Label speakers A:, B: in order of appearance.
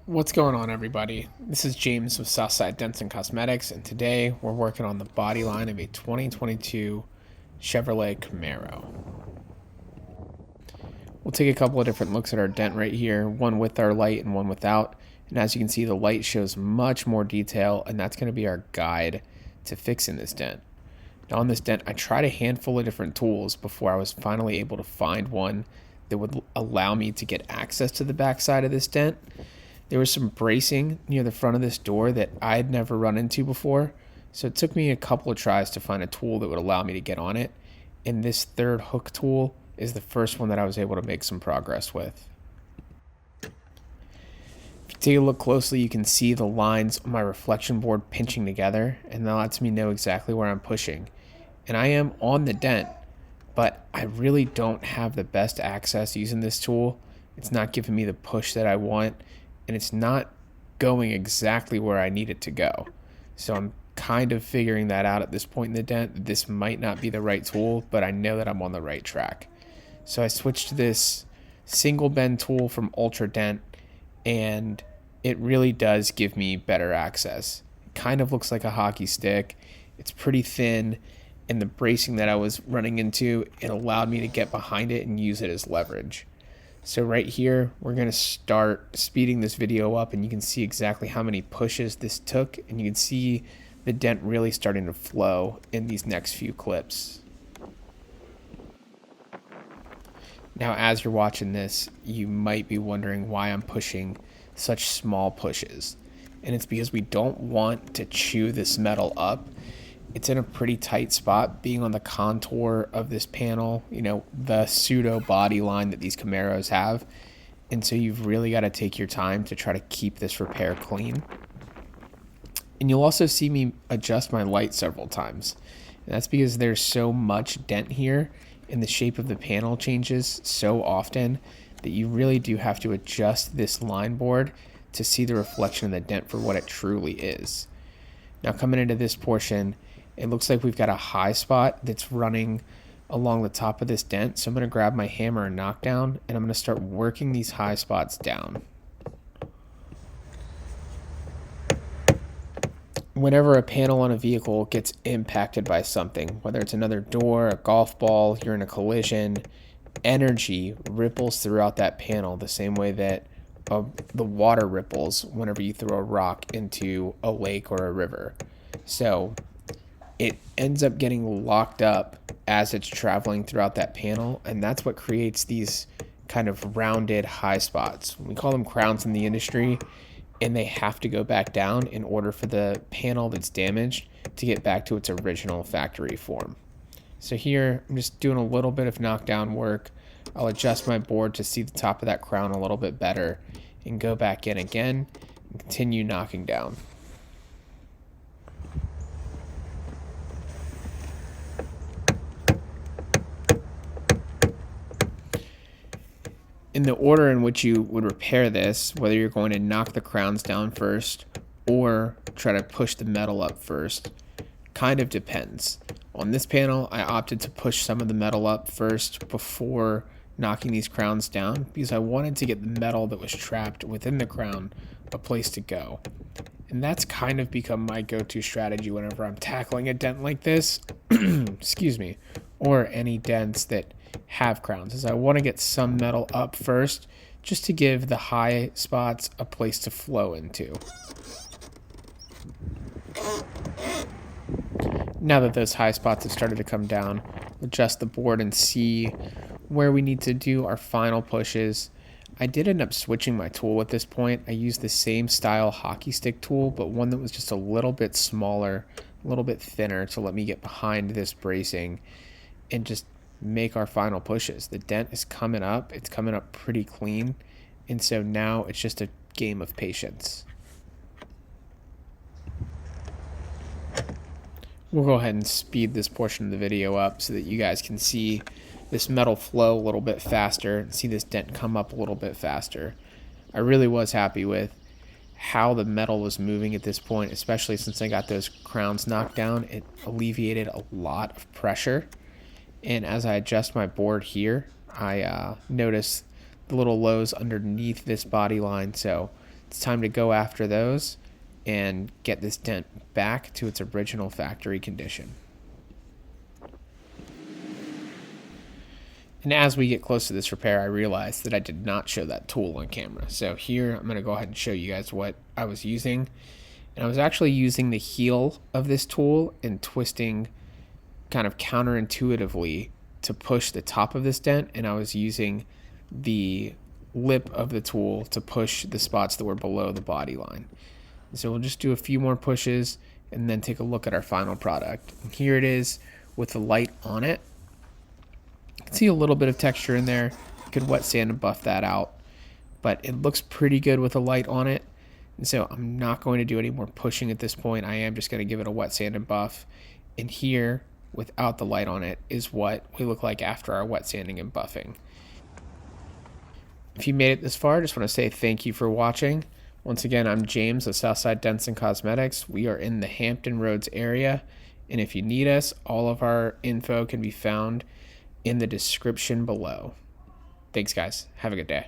A: What's going on, everybody? This is James with Southside Dents and Cosmetics, and today we're working on the body line of a 2022 Chevrolet Camaro. We'll take a couple of different looks at our dent right here, one with our light and one without. And as you can see, the light shows much more detail, and that's going to be our guide to fixing this dent. Now on this dent, I tried a handful of different tools before I was finally able to find one that would allow me to get access to the back side of this dent. There was some bracing near the front of this door that I'd never run into before, so it took me a couple of tries to find a tool that would allow me to get on it, and this third hook tool is the first one that I was able to make some progress with. If you take a look closely, you can see the lines on my reflection board pinching together, and that lets me know exactly where I'm pushing. And I am on the dent, but I really don't have the best access using this tool. It's not giving me the push that I want, and it's not going exactly where I need it to go. So I'm kind of figuring that out at this point in the dent. This might not be the right tool, but I know that I'm on the right track. So I switched to this single bend tool from Ultra Dent, and it really does give me better access. It kind of looks like a hockey stick. It's pretty thin, and the bracing that I was running into, it allowed me to get behind it and use it as leverage. So right here, we're going to start speeding this video up, and you can see exactly how many pushes this took, and you can see the dent really starting to flow in these next few clips. Now, as you're watching this, you might be wondering why I'm pushing such small pushes, and it's because we don't want to chew this metal up. It's in a pretty tight spot, being on the contour of this panel, the pseudo body line that these Camaros have. And so you've really got to take your time to try to keep this repair clean. And you'll also see me adjust my light several times. And that's because there's so much dent here, and the shape of the panel changes so often that you really do have to adjust this line board to see the reflection of the dent for what it truly is. Now coming into this portion, it looks like we've got a high spot that's running along the top of this dent. So I'm going to grab my hammer and knockdown, and I'm going to start working these high spots down. Whenever a panel on a vehicle gets impacted by something, whether it's another door, a golf ball, you're in a collision, energy ripples throughout that panel the same way that the water ripples whenever you throw a rock into a lake or a river. So it ends up getting locked up as it's traveling throughout that panel, and that's what creates these kind of rounded high spots. We call them crowns in the industry, and they have to go back down in order for the panel that's damaged to get back to its original factory form. So here, I'm just doing a little bit of knockdown work. I'll adjust my board to see the top of that crown a little bit better and go back in again and continue knocking down. In the order in which you would repair this, whether you're going to knock the crowns down first or try to push the metal up first, kind of depends. On this panel, I opted to push some of the metal up first before knocking these crowns down because I wanted to get the metal that was trapped within the crown a place to go. And that's kind of become my go-to strategy whenever I'm tackling a dent like this, excuse me, or any dents that have crowns, is I want to get some metal up first just to give the high spots a place to flow into. Now that those high spots have started to come down, adjust the board and see where we need to do our final pushes. I did end up switching my tool at this point. I used the same style hockey stick tool, but one that was just a little bit smaller, a little bit thinner to let me get behind this bracing and just make our final pushes. The dent is coming up. It's coming up pretty clean. And so now it's just a game of patience. We'll go ahead and speed this portion of the video up so that you guys can see this metal flow a little bit faster and see this dent come up a little bit faster. I really was happy with how the metal was moving at this point, especially since I got those crowns knocked down. It alleviated a lot of pressure. And as I adjust my board here, I notice the little lows underneath this body line. So It's time to go after those and get this dent back to its original factory condition. And as we get close to this repair, I realized that I did not show that tool on camera. So here, I'm going to go ahead and show you guys what I was using. And I was actually using the heel of this tool and twisting kind of counterintuitively to push the top of this dent. And I was using the lip of the tool to push the spots that were below the body line. So we'll just do a few more pushes and then take a look at our final product. And here it is with the light on it. You can see a little bit of texture in there. You could wet sand and buff that out, but it looks pretty good with a light on it. And so I'm not going to do any more pushing at this point. I am just going to give it a wet sand and buff. And here, without the light on it, is what we look like after our wet sanding and buffing. If you made it this far, I just want to say thank you for watching. Once again, I'm James of Southside Dents and Cosmetics. We are in the Hampton Roads area, and if you need us, all of our info can be found in the description below. Thanks, guys. Have a good day.